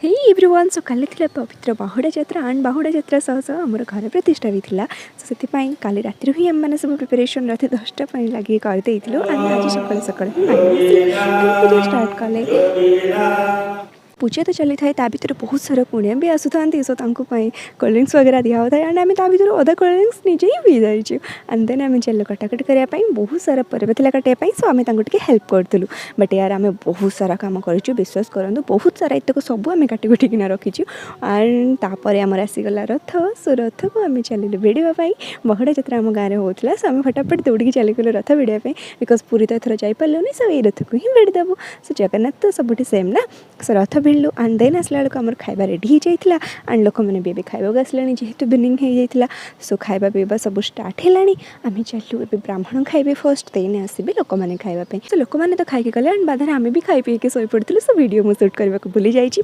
Hey everyone so काली थिला पवित्र बाहुड़ा यात्रा एंड बाहुड़ा यात्रा सह सह आमर घर प्रतिष्ठा भी थिला सो से काली राति ही आम मैंने सब प्रिपेरेसन राति 10टा लगे करदे आज सकाल सकाल पूजा स्टार्ट कले पूजा तो चली था भर बहुत सारा कुणिया भी आसुता सो कोल्ड ड्रिंक्स वगैरह दिया होता है एंड आम भर अधा कोल्ड ड्रिंक्स निजे ही पी जाइए एंड देन आम चल कटाकट करने बहुत सारा परिवा था काटापी सो आम हेल्प करूँ बट यार आम बहुत सारा कम कर विश्वास करूँ बहुत सारा एतक सब आम काटी कुटिकिना रखीचु एंड तापर आमर आसीगला रथ सो रथ को आम चलिलु भिड़ापी बाहुड़ा यात्रा आम गाँव में होता सो आम फटाफट दौड़ी चलीगलु रथ भिड़ापी बिकज पूरी तो एथर जापारूनी सो ये रथ को ही भिड़देबू सो जगन्नाथ तो सबुठ सेम ना सो रथ भिड़लु एंड देन आसला बेलू आम खाଇବା रेडी हो जाता एंड लोक मैंने भी खावा आसले जेहेतु बिनिंग हो जाता सो खाଇବା पीवा सब स्टार्ट है आम चलू ए ब्राह्मण खाइबे फर्स्ट देन आसबे लोक मैंने खाइबा सो लोक मैंने तो खाई गले एंड बाधार आम भी खाई पी के शोई पड़ू सो वीडियो मुझे शूट करने को भूली जाइए।